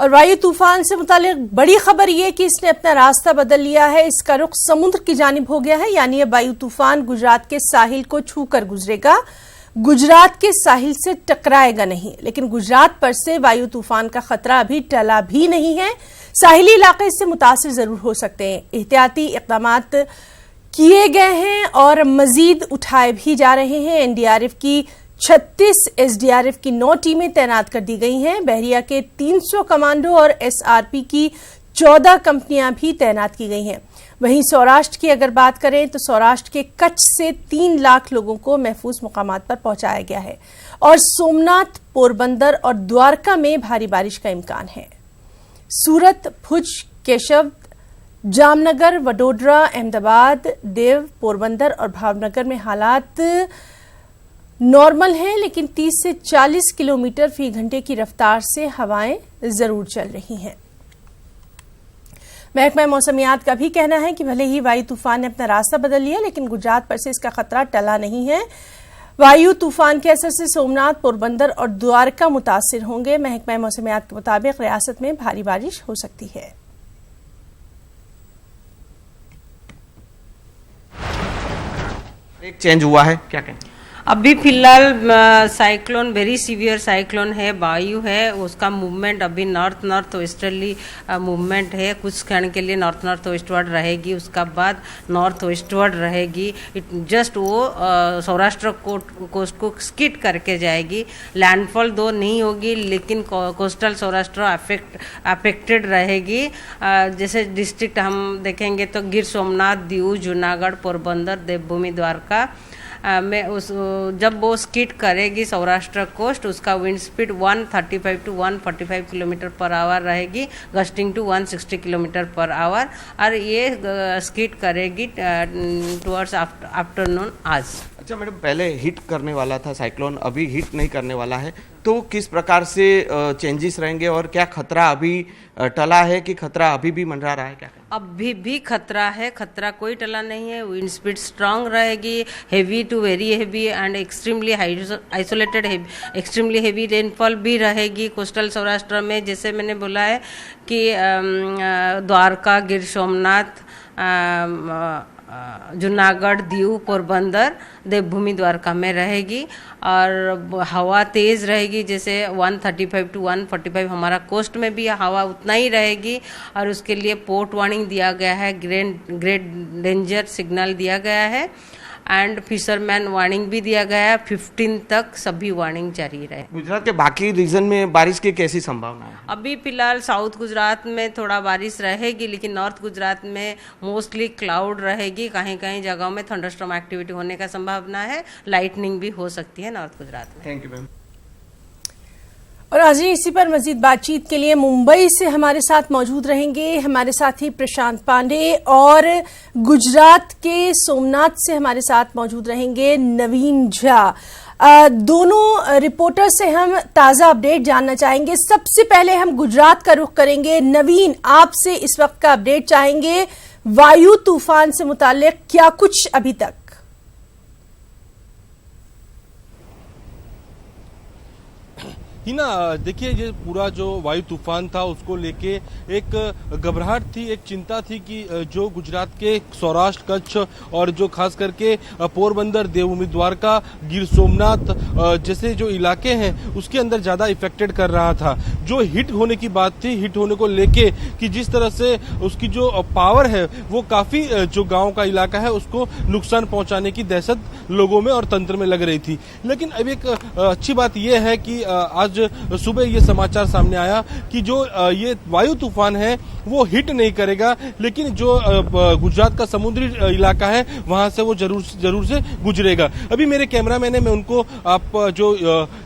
और वायु तूफान से मुतालिक बड़ी खबर यह कि इसने अपना रास्ता बदल लिया है। इसका रुख समुद्र की जानिब हो गया है, यानी अब वायु तूफान गुजरात के साहिल को छूकर गुजरेगा, गुजरात के साहिल से टकराएगा नहीं। लेकिन गुजरात पर से वायु तूफान का खतरा अभी टला भी नहीं है। साहिली इलाके इससे मुतासिर जरूर हो सकते हैं। एहतियाती इक़दाम किए गए हैं और मजीद उठाए भी जा रहे हैं। एनडीआरएफ की 36 एसडीआरएफ की 9 टीमें तैनात कर दी गई हैं। बहरिया के 300 कमांडो और एसआरपी की 14 कंपनियां भी तैनात की गई हैं। वहीं सौराष्ट्र की अगर बात करें तो सौराष्ट्र के कच्छ से 3 लाख लोगों को महफूज मुकामात पर पहुंचाया गया है और सोमनाथ, पोरबंदर और द्वारका में भारी बारिश का इम्कान है। सूरत, भुज, केशव, जामनगर, वडोदरा, अहमदाबाद, देव, पोरबंदर और भावनगर में हालात नॉर्मल है, लेकिन 30 से 40 किलोमीटर फी घंटे की रफ्तार से हवाएं जरूर चल रही हैं। महकमा मौसमियात का भी कहना है कि भले ही वायु तूफान ने अपना रास्ता बदल लिया, लेकिन गुजरात पर से इसका खतरा टला नहीं है। वायु तूफान के असर से सोमनाथ, पोरबंदर और द्वारका मुतासिर होंगे। महकमा मौसमियात के मुताबिक रियासत में भारी बारिश हो सकती है। एक चेंज हुआ है, क्या कहें? अभी फिलहाल साइक्लोन, वेरी सीवियर साइक्लोन है, वायु है, उसका मूवमेंट अभी नॉर्थ वेस्टर्ली मूवमेंट है। कुछ क्षण के लिए नॉर्थ वेस्टवर्ड रहेगी, उसका बाद नॉर्थ वेस्टवर्ड रहेगी। जस्ट वो सौराष्ट्र कोस्ट को स्किट करके जाएगी। लैंडफॉल दो नहीं होगी, लेकिन कोस्टल सौराष्ट्र अफेक्टेड रहेगी। जैसे डिस्ट्रिक्ट हम देखेंगे तो गिर सोमनाथ, दीव, जूनागढ़, पोरबंदर, देवभूमि, द्वारका में जब वो स्किट करेगी सौराष्ट्र कोस्ट, उसका wind speed 135 to 145 kilometre per hour रहेगी, gusting to 160 kilometre per hour. और ये स्किट करेगी टुवर्ड्स आफ्टरनून आज। अच्छा मैडम, पहले हिट करने वाला था साइक्लोन, अभी हिट नहीं करने वाला है, तो किस प्रकार से चेंजेस रहेंगे और क्या खतरा अभी टला है कि खतरा अभी भी मंडरा रहा है? क्या अभी भी खतरा है, खतरा कोई टला नहीं है। विंड स्पीड स्ट्रांग रहेगी, heavy to very heavy and extremely isolated extremely heavy rainfall भी रहेगी कोस्टल सौराष्ट्र में। जैसे मैंने बोला है कि द्वारका, गिर सोमनाथ, जूनागढ़, दीव, पोरबंदर, देवभूमि, द्वारका में रहेगी। और हवा तेज़ रहेगी, जैसे 135 टू 145 हमारा कोस्ट में भी हवा उतना ही रहेगी। और उसके लिए पोर्ट वार्निंग दिया गया है, ग्रेट डेंजर सिग्नल दिया गया है एंड फिशरमैन वार्निंग भी दिया गया है। 15 तक सभी वार्निंग जारी रहे। गुजरात के बाकी रीजन में बारिश की कैसी संभावना है? अभी फिलहाल साउथ गुजरात में थोड़ा बारिश रहेगी, लेकिन नॉर्थ गुजरात में मोस्टली क्लाउड रहेगी। कहीं कहीं जगहों में थंडरस्टॉर्म एक्टिविटी होने का संभावना है, लाइटनिंग भी हो सकती है नॉर्थ गुजरात में। Thank you ma'am. और आज इसी पर मजीद बातचीत के लिए मुंबई से हमारे साथ मौजूद रहेंगे हमारे साथी प्रशांत पांडे, और गुजरात के सोमनाथ से हमारे साथ मौजूद रहेंगे नवीन झा। दोनों रिपोर्टर से हम ताज़ा अपडेट जानना चाहेंगे। सबसे पहले हम गुजरात का रुख करेंगे। नवीन, आपसे इस वक्त का अपडेट चाहेंगे, वायु तूफान से मुताल्लिक क्या कुछ अभी तक? हिना, देखिए ये पूरा जो वायु तूफान था उसको लेके एक घबराहट थी, एक चिंता थी कि जो गुजरात के सौराष्ट्र, कच्छ और जो खास करके पोरबंदर, देवभूमि, द्वारका, गिर सोमनाथ जैसे जो इलाके हैं उसके अंदर ज़्यादा इफेक्टेड कर रहा था। जो हिट होने की बात थी, हिट होने को लेके कि जिस तरह से उसकी जो पावर है वो काफ़ी जो गाँव का इलाका है उसको नुकसान पहुँचाने की दहशत लोगों में और तंत्र में लग रही थी। लेकिन अब एक अच्छी बात यह है कि आज सुबह ये समाचार सामने आया कि जो ये वायु तूफान है वो हिट नहीं करेगा, लेकिन जो गुजरात का समुद्री इलाका है वहां से वो जरूर से गुजरेगा। अभी मेरे कैमरामैन है, मैं उनको, आप जो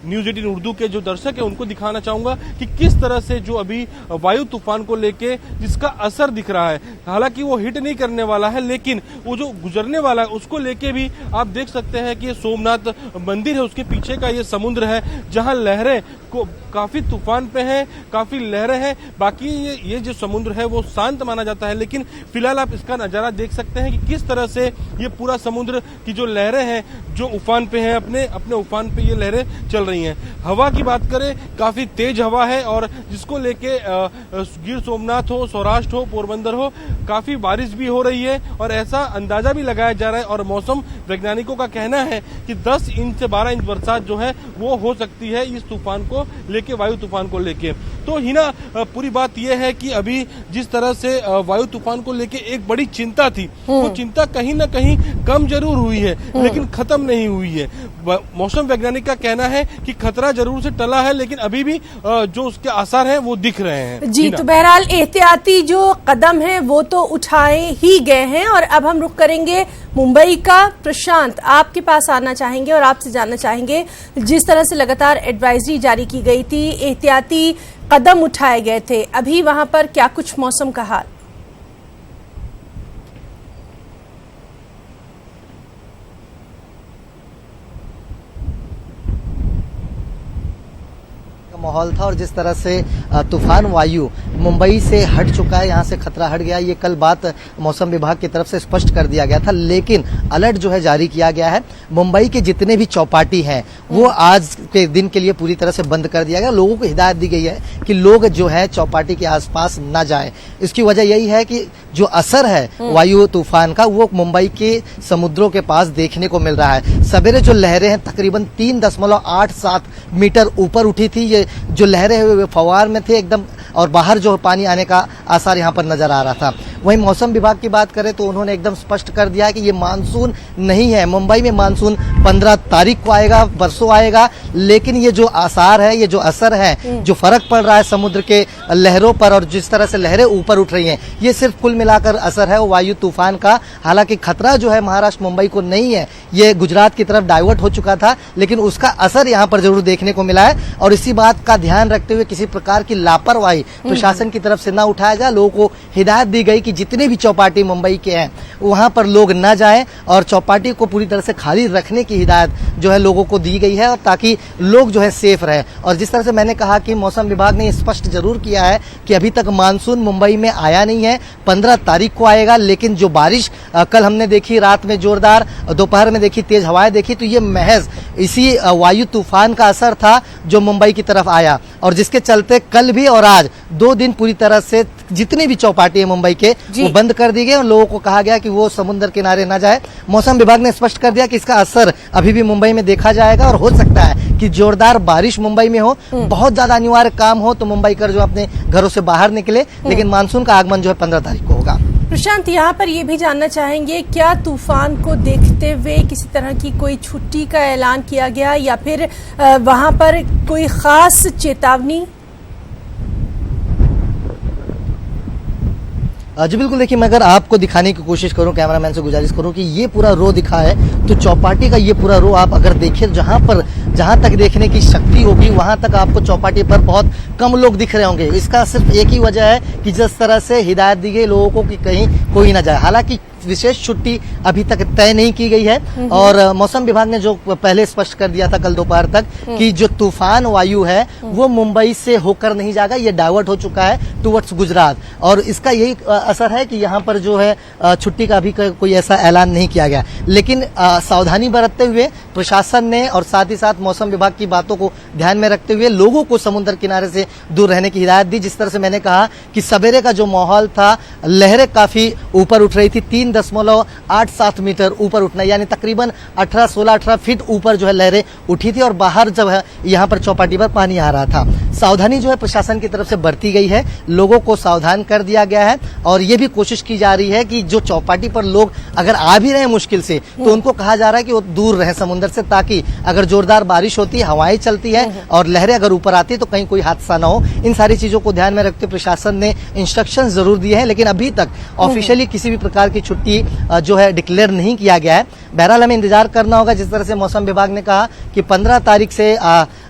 न्यूज 18 उर्दू के जो दर्शक है उनको दिखाना चाहूंगा कि किस तरह से जो अभी वायु तूफान को लेके जिसका असर दिख रहा है। हालांकि वो हिट नहीं करने वाला है, लेकिन वो जो गुजरने वाला है उसको लेके भी आप देख सकते हैं कि ये सोमनाथ मंदिर है, उसके पीछे का ये समुद्र है जहां लहरें काफी तूफान पे है, काफी लहरें हैं। बाकी ये जो समुद्र है वो शांत माना जाता है, लेकिन फिलहाल आप इसका नजारा देख सकते हैं कि किस तरह से ये पूरा समुद्र की जो लहरें हैं जो उफान पे हैं, अपने अपने उफान पे ये लहरें चल रही हैं। हवा की बात करें, काफी तेज हवा है और जिसको लेके गिर सोमनाथ हो, सौराष्ट्र हो, पोरबंदर हो, काफी बारिश भी हो रही है और ऐसा अंदाजा भी लगाया जा रहा है। और मौसम वैज्ञानिकों का कहना है कि 10 इंच से 12 इंच बरसात जो है वो हो सकती है इस तूफान को लेके, वायु तूफान को लेके। तो हिना, पूरी बात यह है कि अभी जिस तरह से वायु तूफान को लेके एक बड़ी चिंता थी, वो चिंता कहीं ना कहीं कम जरूर हुई है, लेकिन खत्म नहीं हुई है। मौसम वैज्ञानिक का कहना है कि खतरा जरूर से टला है, लेकिन अभी भी जो उसके आसार हैं वो दिख रहे हैं। जी, तो बहरहाल एहतियाती जो कदम हैं वो तो उठाए ही गए हैं। और अब हम रुख करेंगे मुंबई का। प्रशांत, आपके पास आना चाहेंगे और आपसे जानना चाहेंगे, जिस तरह से लगातार एडवाइजरी जारी की गई थी, एहतियाती कदम उठाए गए थे, अभी वहां पर क्या कुछ मौसम का हाल? माहौल था और जिस तरह से तूफान वायु मुंबई से हट चुका है, यहाँ से खतरा हट गया, ये कल बात मौसम विभाग की तरफ से स्पष्ट कर दिया गया था। लेकिन अलर्ट जो है जारी किया गया है। मुंबई के जितने भी चौपाटी हैं वो आज के दिन के लिए पूरी तरह से बंद कर दिया गया। लोगों को हिदायत दी गई है कि लोग जो है चौपाटी के आसपास न जाएं। इसकी वजह यही है कि जो असर है वायु तूफान का वो मुंबई के समुद्रों के पास देखने को मिल रहा है। सवेरे जो लहरें हैं तकरीबन 3.87 मीटर ऊपर उठी थी। ये जो लहरें फवार में थे एकदम, और बाहर जो पानी आने का आसार यहाँ पर नजर आ रहा था। वहीं मौसम विभाग की बात करें तो उन्होंने एकदम स्पष्ट कर दिया है कि ये मानसून नहीं है। मुंबई में मानसून 15 तारीख को आएगा, परसों आएगा, लेकिन ये जो आसार है, ये जो असर है, जो फर्क पड़ रहा है समुद्र के लहरों पर और जिस तरह से लहरें ऊपर उठ रही हैं, ये सिर्फ कुल मिलाकर असर है वायु तूफान का। हालांकि खतरा जो है महाराष्ट्र मुंबई को नहीं है, ये गुजरात की तरफ डाइवर्ट हो चुका था, लेकिन उसका असर यहाँ पर जरूर देखने को मिला है। और इसी बात का ध्यान रखते हुए किसी प्रकार की लापरवाही प्रशासन की तरफ से न उठाया जाए। लोगों को हिदायत दी गई कि जितने भी चौपाटी मुंबई के हैं वहां पर लोग न जाएं और चौपाटी को पूरी तरह से खाली रखने की हिदायत जो है लोगों को दी गई है, और ताकि लोग जो है सेफ रहे। और जिस तरह से मैंने कहा कि मौसम विभाग ने स्पष्ट जरूर किया है कि अभी तक मानसून मुंबई में आया नहीं है, 15 तारीख को आएगा। लेकिन जो बारिश कल हमने देखी, रात में जोरदार, दोपहर में देखी, तेज हवाएं देखी, तो ये महज इसी वायु तूफान का असर था जो मुंबई की तरफ आया, और जिसके चलते कल भी और आज 2 दिन पूरी तरह से जितनी भी चौपाटी है मुंबई के वो बंद कर दी गई और लोगों को कहा गया कि वो समुद्र किनारे ना जाए। मौसम विभाग ने स्पष्ट कर दिया कि इसका असर अभी भी मुंबई में देखा जाएगा और हो सकता है कि जोरदार बारिश मुंबई में हो, बहुत ज्यादा अनिवार्य काम हो तो मुंबई कर जो अपने घरों से बाहर निकले, लेकिन मानसून का आगमन जो है 15 तारीख को होगा। प्रशांत, यहाँ पर ये भी जानना चाहेंगे, क्या तूफान को देखते हुए किसी तरह की कोई छुट्टी का ऐलान किया गया या फिर वहां पर कोई खास चेतावनी? जी बिल्कुल, देखिए मैं अगर आपको दिखाने की कोशिश करूं, कैमरामैन से गुजारिश करूं कि ये पूरा रो दिखा है, तो चौपाटी का ये पूरा रो आप अगर देखें, जहां तक देखने की शक्ति होगी वहां तक आपको चौपाटी पर बहुत कम लोग दिख रहे होंगे। इसका सिर्फ एक ही वजह है कि जिस तरह से हिदायत दी गई लोगों को कि कहीं कोई ना जाए। हालांकि विशेष छुट्टी अभी तक तय नहीं की गई है और मौसम विभाग ने जो पहले स्पष्ट कर दिया था कल दोपहर तक कि जो तूफान वायु है वो मुंबई से होकर नहीं जाएगा, ये डाइवर्ट हो चुका है टुवर्ड्स गुजरात, और इसका यही असर है कि यहाँ पर जो है छुट्टी का अभी कोई ऐसा ऐलान नहीं किया गया। लेकिन सावधानी बरतते हुए प्रशासन ने और साथ ही साथ मौसम विभाग की बातों को ध्यान में रखते हुए लोगों को समुद्र किनारे से दूर रहने की हिदायत दी। जिस तरह से मैंने कहा कि सवेरे का जो माहौल था, लहरें काफी ऊपर उठ रही थी, 3.87 मीटर ऊपर उठना, यानी तकरीबन 18 फीट ऊपर जो है लहरें उठी थी और बाहर जब है यहाँ पर चौपाटी पर पानी आ रहा था। सावधानी जो है प्रशासन की तरफ से बरती गई है, लोगों को सावधान कर दिया गया है और ये भी कोशिश की जा रही है कि जो चौपाटी पर लोग अगर आ भी रहे मुश्किल से तो उनको कहा जा रहा है कि वो दूर रहे समुद्र से, ताकि अगर जोरदार बारिश होती है, हवाएं चलती है और लहरें अगर ऊपर आती है तो कहीं कोई हादसा ना हो। इन सारी चीजों को ध्यान में रखते प्रशासन ने इंस्ट्रक्शन जरूर दिए हैं, लेकिन अभी तक ऑफिशियली किसी भी प्रकार की छुट्टी जो है डिक्लेयर नहीं किया गया है। बहरहाल हमें इंतजार करना होगा। जिस तरह से मौसम विभाग ने कहा कि 15 तारीख से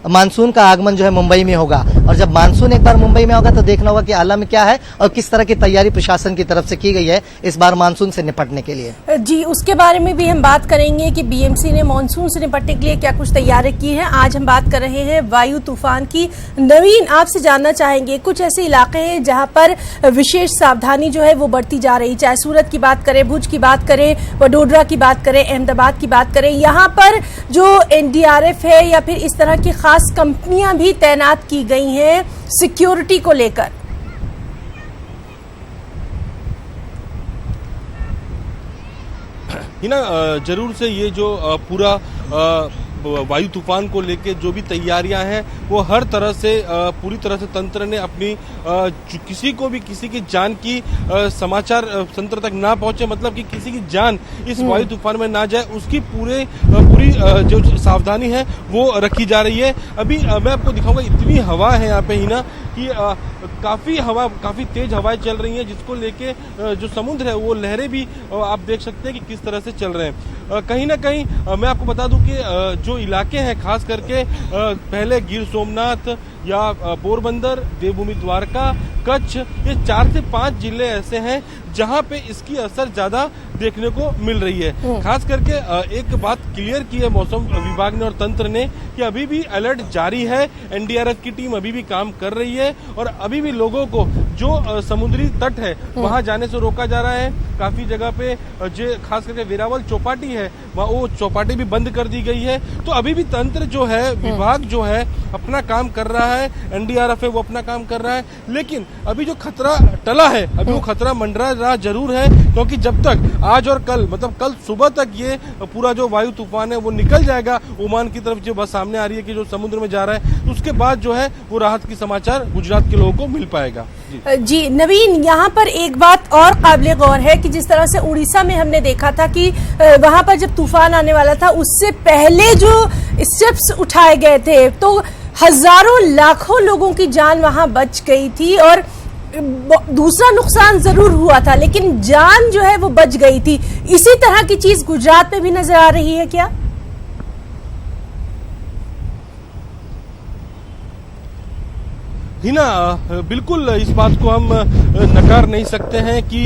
मानसून का आगमन जो है मुंबई में होगा, और जब मानसून एक बार मुंबई में होगा तो देखना होगा कि आलम क्या है और किस तरह की तैयारी प्रशासन की तरफ से की गई है इस बार मानसून से निपटने के लिए। जी, उसके बारे में भी हम बात करेंगे कि बीएमसी ने मानसून से निपटने के लिए क्या कुछ तैयारी की है। आज हम बात कर रहे हैं वायु तूफान की। नवीन, आपसे जानना चाहेंगे, कुछ ऐसे इलाके हैं जहां पर विशेष सावधानी जो है वो बढ़ती जा रही, चाहे सूरत की बात करें, भुज की बात करें, वडोदरा की बात करें, अहमदाबाद की बात करें, यहाँ पर जो एनडीआरएफ है या फिर इस तरह की खास कंपनियां भी तैनात की गई हैं सिक्योरिटी को लेकर। हिना, जरूर से ये जो पूरा वायु तूफान को लेके जो भी तैयारियां हैं वो हर तरह से पूरी तरह से तंत्र ने अपनी किसी को भी किसी की जान की समाचार तंत्र तक ना पहुंचे, मतलब कि किसी की जान इस वायु तूफान में ना जाए, उसकी पूरी जो सावधानी है वो रखी जा रही है। अभी मैं आपको दिखाऊंगा, इतनी हवा है यहाँ पे हिना कि काफी तेज हवाएं चल रही हैं, जिसको लेके जो समुद्र है वो लहरें भी आप देख सकते हैं कि किस तरह से चल रहे हैं। कहीं ना कहीं मैं आपको बता दूं कि जो इलाके हैं खास करके पहले गिर सोमनाथ या पोरबंदर, देवभूमि द्वारका, कच्छ, ये 4 से 5 जिले ऐसे हैं जहां पे इसकी असर ज्यादा देखने को मिल रही है। खास करके एक बात क्लियर की है मौसम विभाग ने और तंत्र ने कि अभी भी अलर्ट जारी है, एनडीआरएफ की टीम अभी भी काम कर रही है और अभी भी लोगों को जो समुद्री तट है वहां जाने से रोका जा रहा है। काफी जगह पे जो खास करके वेरावल चौपाटी है वहाँ वो चौपाटी भी बंद कर दी गई है। तो अभी भी तंत्र जो है, विभाग जो है अपना काम कर रहा है, एनडीआरएफ है वो अपना काम कर रहा है, लेकिन अभी जो खतरा टला है, अभी वो खतरा मंडरा रहा जरूर है, क्योंकि जब तक आज और कल, मतलब कल सुबह तक ये पूरा जो वायु तूफान है वो निकल जाएगा ओमान की तरफ, जो बस सामने आ रही है कि जो समुद्र में जा रहा है, उसके बाद जो है वो राहत की समाचार गुजरात के लोगों को मिल पाएगा। जी नवीन, यहाँ पर एक बात और काबिले गौर है कि जिस तरह से उड़ीसा में हमने देखा था कि वहां पर जब तूफान आने वाला था उससे पहले जो स्टेप्स उठाए गए थे तो हजारों लाखों लोगों की जान वहां बच गई थी, और दूसरा नुकसान जरूर हुआ था लेकिन जान जो है वो बच गई थी। इसी तरह की चीज गुजरात में भी नजर आ रही है क्या? हिना, बिल्कुल इस बात को हम नकार नहीं सकते हैं कि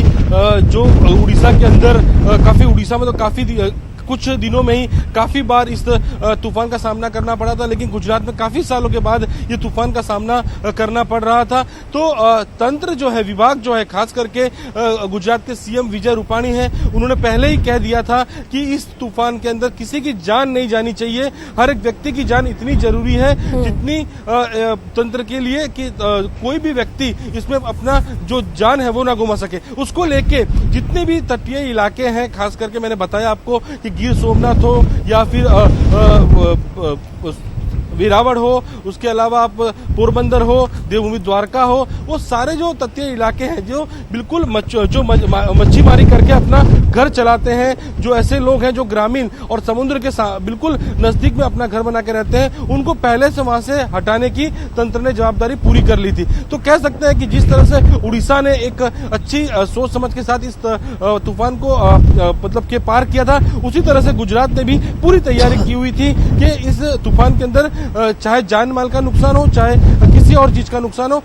जो उड़ीसा के अंदर उड़ीसा में तो काफी कुछ दिनों में ही काफी बार इस तूफान का सामना करना पड़ा था, लेकिन गुजरात में काफी सालों के बाद ये तूफान का सामना करना पड़ रहा था। तो तंत्र जो है, विभाग जो है, खास करके गुजरात के सीएम विजय रूपाणी हैं, उन्होंने पहले ही कह दिया था कि इस तूफान के अंदर किसी की जान नहीं जानी चाहिए, हर एक व्यक्ति की जान इतनी जरूरी है जितनी तंत्र के लिए कि कोई भी व्यक्ति इसमें अपना जो जान है वो ना गुमा सके। उसको लेके जितने भी तटीय इलाके हैं, खास करके मैंने बताया आपको कि गिर सोमनाथ हो या फिर वेरावल हो, उसके अलावा आप पोरबंदर हो, देवभूमि द्वारका हो, वो सारे जो तटीय इलाके हैं जो बिल्कुल जो मच्छी मारी करके अपना घर चलाते हैं, जो ऐसे लोग हैं जो ग्रामीण और समुद्र के बिल्कुल नजदीक में अपना घर बना के रहते हैं, उनको पहले से वहां से हटाने की तंत्र ने जवाबदारी पूरी कर ली थी। तो कह सकते हैं कि जिस तरह से उड़ीसा ने एक अच्छी सोच समझ के साथ इस तूफान को मतलब के पार किया था, उसी तरह से गुजरात ने भी पूरी तैयारी की हुई थी कि इस तूफान के अंदर चाहे जान माल का नुकसान हो, चाहे किसी और चीज का नुकसान हो,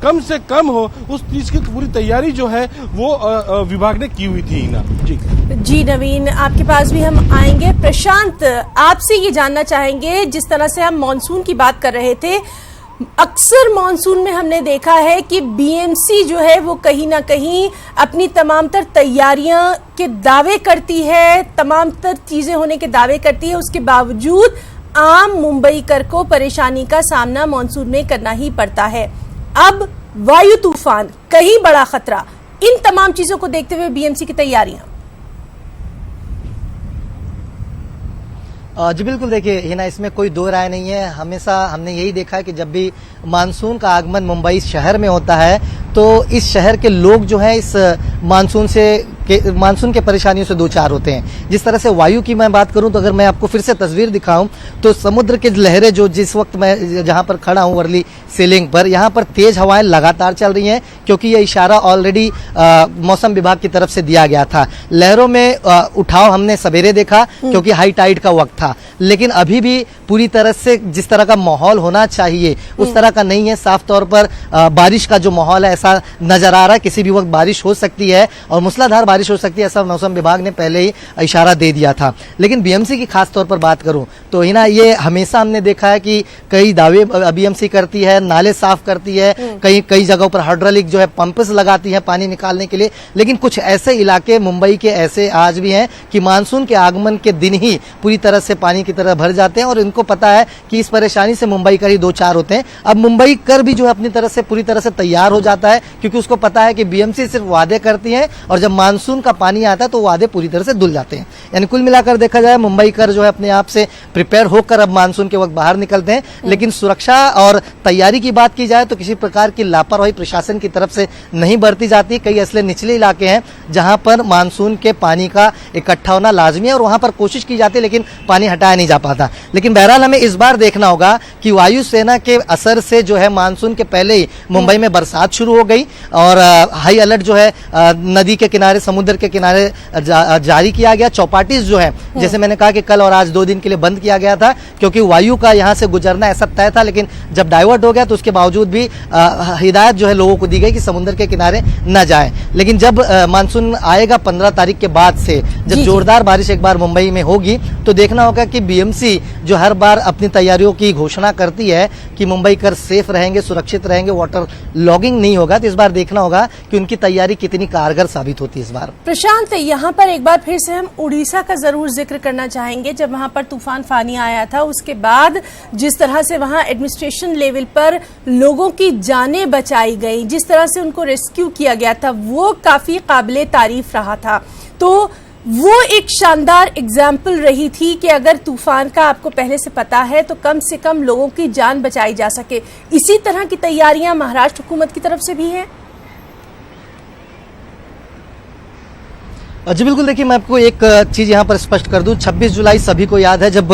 कम से कम हो, उस चीज की पूरी तैयारी जो है वो विभाग ने की हुई थी ना। जी नवीन, आपके पास भी हम आएंगे। प्रशांत, आपसे ये जानना चाहेंगे, जिस तरह से हम मॉनसून की बात कर रहे थे, अक्सर मॉनसून में हमने देखा है कि बीएमसी जो है वो कहीं ना कहीं अपनी तमाम तर तैयारियां के दावे करती है, तमाम तर चीजें होने के दावे करती है, उसके बावजूद आम मुंबईकर को परेशानी का सामना मॉनसून में करना ही पड़ता है। अब वायु तूफान, कहीं बड़ा खतरा, इन तमाम चीजों को देखते हुए बीएमसी की तैयारियां। जी बिल्कुल, देखिए हिना, इसमें कोई दो राय नहीं है। हमेशा हमने यही देखा है कि जब भी मानसून का आगमन मुंबई शहर में होता है तो इस शहर के लोग जो है इस मानसून से मानसून के परेशानियों से दो चार होते हैं। जिस तरह से वायु की मैं बात करूं तो अगर मैं आपको फिर से तस्वीर दिखाऊं तो समुद्र की लहरें जो जिस वक्त मैं जहां पर खड़ा हूं वर्ली सीलिंग पर, यहां पर तेज हवाएं लगातार चल रही हैं क्योंकि ये इशारा ऑलरेडी मौसम विभाग की तरफ से दिया गया था। लहरों में उठाव हमने सवेरे देखा क्योंकि हाई टाइड का वक्त था, लेकिन अभी भी पूरी तरह से जिस तरह का माहौल होना चाहिए उस तरह का नहीं है। साफ तौर पर बारिश का जो माहौल है ऐसा नजर आ रहा है, किसी भी वक्त बारिश हो सकती है और मूसलाधार बारिश हो सकती है, ऐसा मौसम विभाग ने पहले ही इशारा दे दिया था। लेकिन बीएमसी की खास तौर पर बात करूं तो हिना ये हमेशा हमने देखा है कि कई दावे बीएमसी करती है, नाले साफ करती है, कई जगहों पर हाइड्रोलिक जो है पंप्स लगाती है पानी निकालने के लिए, लेकिन कुछ ऐसे इलाके मुंबई के ऐसे आज भी हैं कि मानसून के आगमन के दिन ही पूरी तरह से पानी की तरह भर जाते हैं और इनको पता है कि इस परेशानी से मुंबई कर ही दो चार होते हैं। अब मुंबई कर भी जो है अपनी तरह से पूरी तरह से तैयार हो जाता है क्योंकि उसको पता है कि बीएमसी सिर्फ वादे करती है और जब मानसून का पानी आता है तो वादे पूरी तरह से धुल जाते हैं। यानी कुल मिलाकर देखा जाए मुंबई कर जो है अपने आप से प्रिपेयर होकर अब मानसून के वक्त बाहर निकलते हैं। लेकिन सुरक्षा और तैयारी की बात की जाए तो किसी प्रकार की लापरवाही प्रशासन की तरफ से नहीं बरती जाती। कई ऐसे निचले इलाके हैं जहां पर मानसून के पानी का इकट्ठा होना लाजमी है और वहां पर कोशिश की जाती है लेकिन पानी हटाया नहीं जा पाता। लेकिन बहरहाल हमें इस बार देखना होगा कि वायुसेना के असर से जो है मानसून के पहले ही मुंबई में बरसात शुरू हो गई और हाई अलर्ट जो है नदी के किनारे, समुद्र के किनारे जारी किया गया। चौपाटीज जो है जैसे मैंने कहा कि कल और आज 2 दिन के लिए बंद किया गया था क्योंकि वायु का यहां से गुजरना ऐसा तय था, लेकिन जब डाइवर्ट हो गया तो उसके बावजूद भी हिदायत जो है लोगों को दी गई कि समुद्र के किनारे न जाए। लेकिन जब मानसून आएगा 15 तारीख के बाद से, जब जोरदार बारिश एक बार मुंबई में होगी तो देखना होगा कि बीएमसी जो हर बार अपनी तैयारियों की घोषणा करती है कि मुंबई कर सेफ रहेंगे, सुरक्षित रहेंगे, वाटर लॉगिंग नहीं होगा, तो इस बार देखना होगा कि उनकी तैयारी कितनी कारगर साबित होती है इस बार। प्रशांत, यहाँ पर एक बार फिर से हम उड़ीसा का जरूर जिक्र करना चाहेंगे। जब वहां पर तूफान फानी आया था उसके बाद जिस तरह से वहां एडमिनिस्ट्रेशन लेवल पर लोगों की जानें बचाई गई, जिस तरह से उनको रेस्क्यू किया गया था, वो काफी काबिले तारीफ रहा था। तो वो एक शानदार एग्जाम्पल रही थी कि अगर तूफान का आपको पहले से पता है तो कम से कम लोगों की जान बचाई जा सके। इसी तरह की तैयारियां महाराष्ट्र हुकूमत की तरफ से भी हैं। जी बिल्कुल, देखिए मैं आपको एक चीज यहाँ पर स्पष्ट कर दूं। 26 जुलाई सभी को याद है जब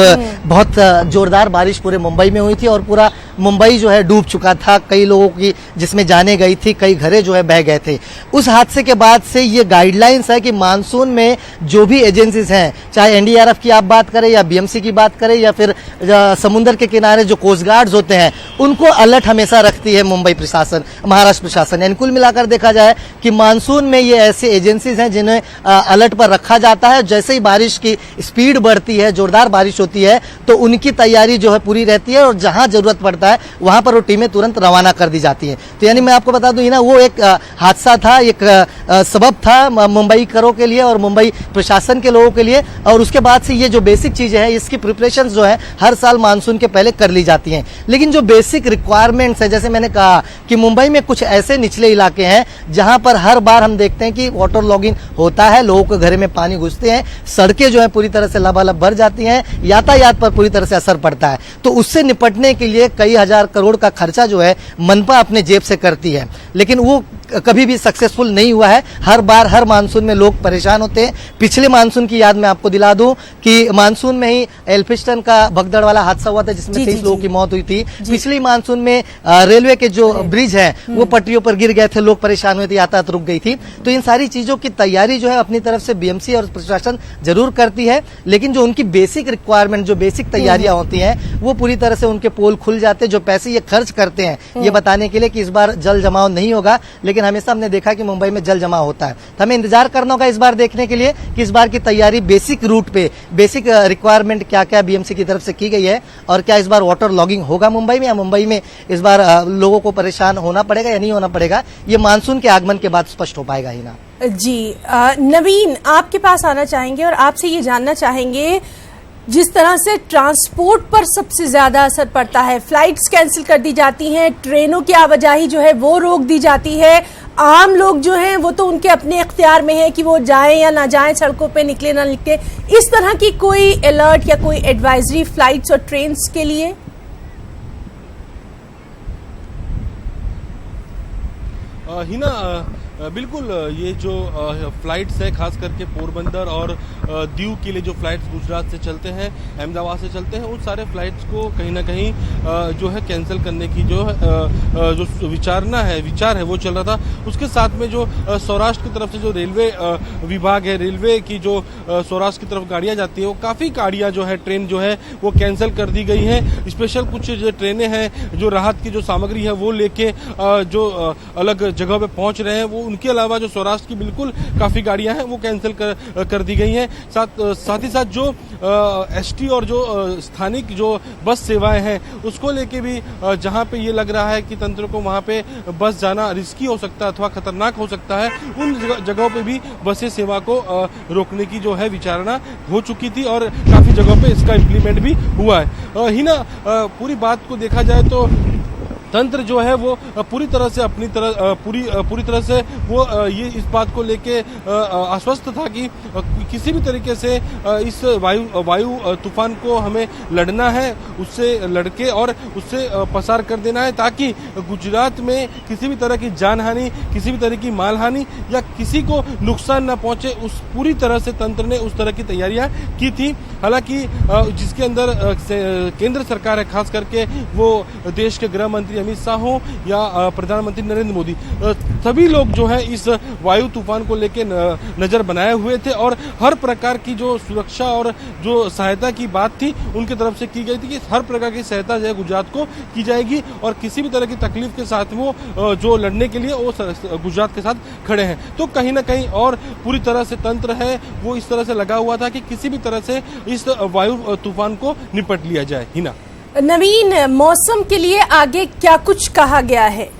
बहुत जोरदार बारिश पूरे मुंबई में हुई थी और पूरा मुंबई जो है डूब चुका था, कई लोगों की जिसमें जाने गई थी, कई घरे जो है बह गए थे। उस हादसे के बाद से ये गाइडलाइंस है कि मानसून में जो भी एजेंसीज हैं, चाहे एनडीआरएफ की आप बात करें या बीएमसी की बात करें या फिर समुद्र के किनारे जो कोस्ट गार्ड्स होते हैं, उनको अलर्ट हमेशा रखती है मुंबई प्रशासन, महाराष्ट्र प्रशासन। यानी कुल मिलाकर देखा जाए कि मानसून में ये ऐसे एजेंसीज हैं जिन्हें अलर्ट पर रखा जाता है। जैसे ही बारिश की स्पीड बढ़ती है, जोरदार बारिश होती है, तो उनकी तैयारी जो है पूरी रहती है और जहां जरूरत पड़ता है वहां पर वो टीमें तुरंत रवाना कर दी जाती हैं। तो यानी मैं आपको बता दूं ना, वो एक हादसा था, एक सबब था मुंबई करों के लिए और मुंबई प्रशासन के लोगों के लिए। और उसके बाद से ये जो बेसिक चीजें हैं, इसकी प्रिपरेशन जो है हर साल मानसून के पहले कर ली जाती हैं। लेकिन जो बेसिक रिक्वायरमेंट्स है, जैसे मैंने कहा कि मुंबई में कुछ ऐसे निचले इलाके हैं जहां पर हर बार हम देखते हैं कि वाटर लॉगिंग होता है, लोगों के घरे में पानी घुसते हैं, सड़कें जो है पूरी तरह से लबालब भर जाती हैं, यातायात पर पूरी तरह से असर पड़ता है। तो उससे निपटने के लिए कई हजार करोड़ का खर्चा जो है मनपा अपने जेब से करती है, लेकिन वो कभी भी सक्सेसफुल नहीं हुआ है। हर बार हर मानसून में लोग परेशान होते हैं। पिछले मानसून की याद मैं आपको दिला दूं कि मानसून में ही एल्फिस्टन का भगदड़ वाला हादसा हुआ था जिसमें 23 लोगों की मौत हुई थी। पिछले मानसून में रेलवे के जो ब्रिज है वो पटरियों पर गिर गए थे, लोग परेशान हुए थे, यातायात रुक गई थी। तो इन सारी चीजों की तैयारी जो है अपनी तरफ से बीएमसी और प्रशासन जरूर करती है, लेकिन जो उनकी बेसिक रिक्वायरमेंट, जो बेसिक तैयारियां होती हैं, वो पूरी तरह से उनके पोल खुल जाते हैं। जो पैसे ये खर्च करते हैं ये बताने के लिए कि इस बार जल जमाव नहीं होगा, लेकिन हमेशा हमने देखा कि मुंबई में जल जमाव होता है। तो हमें इंतजार करना होगा इस बार देखने के लिए कि इस बार की तैयारी बेसिक रूट पे, बेसिक रिक्वायरमेंट क्या क्या बीएमसी की तरफ से की गई है और क्या इस बार वाटर लॉगिंग होगा मुंबई में, या मुंबई में इस बार लोगों को परेशान होना पड़ेगा या नहीं होना पड़ेगा, ये मानसून के आगमन के बाद स्पष्ट हो पाएगा ही ना। जी नवीन, आपके पास आना चाहेंगे और आपसे ये जानना चाहेंगे, जिस तरह से ट्रांसपोर्ट पर सबसे ज्यादा असर पड़ता है, फ्लाइट्स कैंसिल कर दी जाती हैं, ट्रेनों की आवाजाही जो है वो रोक दी जाती है, आम लोग जो हैं वो तो उनके अपने इख्तियार में है कि वो जाएं या ना जाएं, सड़कों पे निकले ना निकले, इस तरह की कोई अलर्ट या कोई एडवाइजरी फ्लाइट्स और ट्रेन्स के लिए? हिना बिल्कुल ये जो फ्लाइट्स है खास करके पोरबंदर और दीव के लिए जो फ्लाइट्स गुजरात से चलते हैं, अहमदाबाद से चलते हैं, उन सारे फ्लाइट्स को कहीं ना कहीं जो है कैंसिल करने की जो विचार है वो चल रहा था। उसके साथ में जो सौराष्ट्र की तरफ से जो रेलवे विभाग है, रेलवे की जो सौराष्ट्र की तरफ गाड़ियां जाती है, वो काफ़ी गाड़ियां जो है ट्रेन जो है वो कैंसिल कर दी गई हैं। स्पेशल कुछ जो ट्रेनें हैं जो राहत की जो सामग्री है वो लेके जो अलग जगह पे पहुंच रहे हैं, वो उनके अलावा जो सौराष्ट्र की बिल्कुल काफ़ी गाड़ियां हैं वो कैंसिल कर दी गई हैं। साथ ही साथ जो एसटी और जो स्थानिक जो बस सेवाएं हैं उसको लेके भी जहां पे ये लग रहा है कि तंत्र को वहां पे बस जाना रिस्की हो सकता है अथवा खतरनाक हो सकता है, उन जगहों पे भी बसें सेवा को रोकने की जो है विचारणा हो चुकी थी और काफ़ी जगहों पे इसका इम्प्लीमेंट भी हुआ है। हिना पूरी बात को देखा जाए तो तंत्र जो है वो पूरी तरह से पूरी तरह से वो ये इस बात को लेके आश्वस्त था कि किसी भी तरीके से इस वायु तूफान को हमें लड़ना है, उससे लड़के और उससे पसार कर देना है ताकि गुजरात में किसी भी तरह की जान हानि, किसी भी तरह की माल हानि या किसी को नुकसान न पहुंचे। उस पूरी तरह से तंत्र ने उस तरह की तैयारियां की थी। हालांकि जिसके अंदर केंद्र सरकार है, खास करके वो देश के गृह मंत्री अमित शाह हो या प्रधानमंत्री नरेंद्र मोदी, सभी लोग जो है इस वायु तूफान को लेकर नजर बनाए हुए थे और हर प्रकार की जो सुरक्षा और जो सहायता की बात थी उनकी तरफ से की गई थी कि हर प्रकार की सहायता जो है गुजरात को की जाएगी और किसी भी तरह की तकलीफ के साथ वो जो लड़ने के लिए वो गुजरात के साथ खड़े हैं। तो कहीं ना कहीं और पूरी तरह से तंत्र है वो इस तरह से लगा हुआ था कि किसी भी तरह से इस वायु तूफान को निपट लिया जाए। हिना, नवीन, मौसम के लिए आगे क्या कुछ कहा गया है?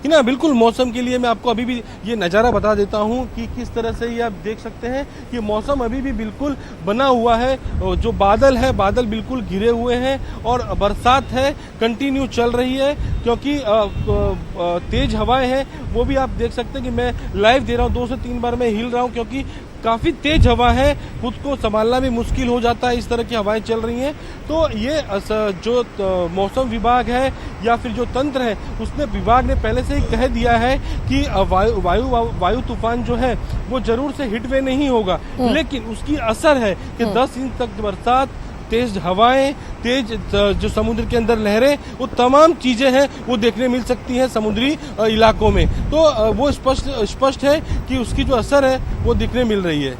हिना, बिल्कुल मौसम के लिए मैं आपको अभी भी ये नज़ारा बता देता हूँ कि किस तरह से ये आप देख सकते हैं कि मौसम अभी भी बिल्कुल बना हुआ है। जो बादल है, बादल बिल्कुल घिरे हुए हैं और बरसात है कंटिन्यू चल रही है क्योंकि तेज हवाएं हैं। वो भी आप देख सकते हैं कि मैं लाइव दे रहा हूँ, 2 से 3 बार मैं हिल रहा हूँ क्योंकि काफ़ी तेज हवा है, खुद को संभालना भी मुश्किल हो जाता है, इस तरह की हवाएं चल रही हैं। तो ये जो मौसम विभाग है या फिर जो तंत्र है उसने विभाग ने पहले से ही कह दिया है कि वायु तूफान जो है वो जरूर से हिट वे नहीं होगा, लेकिन उसकी असर है कि 10 इंच तक बरसात, तेज हवाएं, तेज जो समुद्र के अंदर लहरें, वो तमाम चीजें हैं वो देखने मिल सकती हैं समुद्री इलाकों में। तो वो स्पष्ट है कि उसकी जो असर है वो दिखने मिल रही है।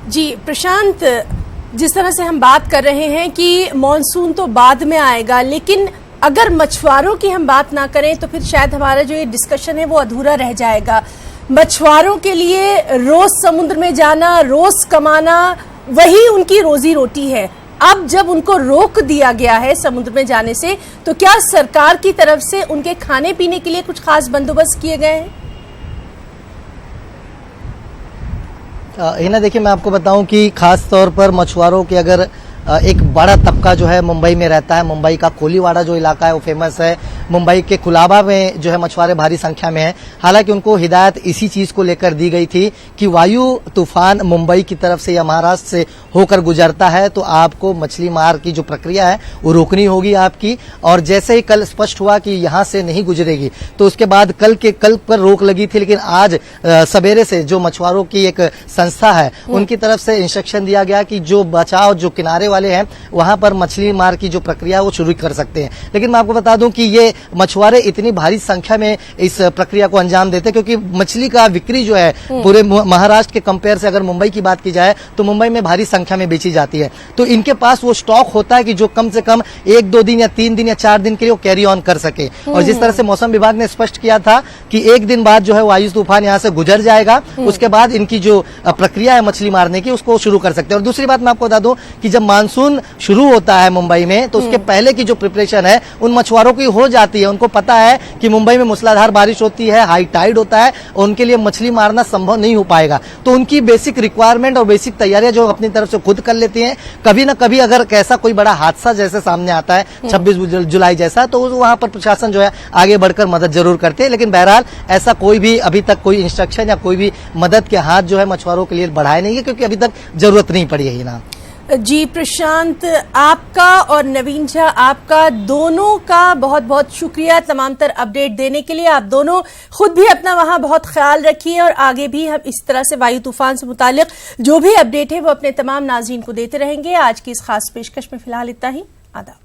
जी प्रशांत, जिस तरह से हम बात कर रहे हैं कि मॉनसून तो बाद में आएगा, लेकिन अगर मछुआरों की हम बात ना करें तो फिर शायद हमारा जो ये डिस्कशन है वो अधूरा रह जाएगा। मछुआरों के लिए रोज समुद्र में जाना, रोज कमाना, वही उनकी रोजी रोटी है। अब जब उनको रोक दिया गया है समुद्र में जाने से, तो क्या सरकार की तरफ से उनके खाने पीने के लिए कुछ खास बंदोबस्त किए गए हैं? हिना, देखिए मैं आपको बताऊं कि खास तौर पर मछुआरों के अगर एक बड़ा तबका जो है मुंबई में रहता है। मुंबई का कोलीवाड़ा जो इलाका है वो फेमस है। मुंबई के कुलाबा में जो है मछुआरे भारी संख्या में हैं। हालांकि उनको हिदायत इसी चीज को लेकर दी गई थी कि वायु तूफान मुंबई की तरफ से या महाराष्ट्र से होकर गुजरता है तो आपको मछली मार की जो प्रक्रिया है वो रोकनी होगी आपकी। और जैसे ही कल स्पष्ट हुआ कि यहाँ से नहीं गुजरेगी तो उसके बाद कल पर रोक लगी थी, लेकिन आज सवेरे से जो मछुआरों की एक संस्था है उनकी तरफ से इंस्ट्रक्शन दिया गया कि जो बचाव जो किनारे वाले हैं वहां पर मछली मार की जो प्रक्रिया है वो शुरू कर सकते हैं। लेकिन मैं आपको बता दूं कि ये मछुआरे इतनी भारी संख्या में इस प्रक्रिया को अंजाम देते हैं क्योंकि मछली का बिक्री जो है पूरे महाराष्ट्र के कंपेयर से अगर मुंबई की बात की जाए तो मुंबई में भारी संख्या में बेची जाती है। तो इनके पास वो स्टॉक होता है कि जो कम से कम 1-2 दिन या 3 दिन या 4 दिन के लिए वो कैरी ऑन कर सके। और जिस तरह से मौसम विभाग ने स्पष्ट किया था कि 1 दिन बाद जो है वायु तूफान यहाँ से गुजर जाएगा, उसके बाद इनकी जो प्रक्रिया है मछली मारने की उसको शुरू कर सकते हैं। और दूसरी बात मैं आपको बता दूं कि जब मानसून शुरू होता है मुंबई में तो उसके पहले की जो प्रिपरेशन है उन मछुआरों की हो जाती है। उनको पता है कि मुंबई में मूसलाधार बारिश होती है, हाई टाइड होता है, उनके लिए मछली मारना संभव नहीं हो पाएगा। तो उनकी बेसिक रिक्वायरमेंट और बेसिक तैयारियां जो अपनी तरफ से खुद कर लेती हैं। कभी ना कभी अगर कैसा कोई बड़ा हादसा जैसे सामने आता है 26 जुलाई जैसा, तो वहां पर प्रशासन जो है आगे बढ़कर मदद जरूर करते हैं। लेकिन बहरहाल ऐसा कोई भी अभी तक कोई इंस्ट्रक्शन या कोई भी मदद के हाथ जो है मछुआरों के लिए बढ़ाए नहीं है क्योंकि अभी तक जरूरत नहीं पड़ी है। ना जी प्रशांत, आपका और नवीन झा आपका दोनों का बहुत बहुत शुक्रिया तमाम तर अपडेट देने के लिए। आप दोनों खुद भी अपना वहां बहुत ख्याल रखिए और आगे भी हम इस तरह से वायु तूफान से मुतालिक जो भी अपडेट है वो अपने तमाम नाज़रीन को देते रहेंगे। आज की इस खास पेशकश में फिलहाल इतना ही। आदाब।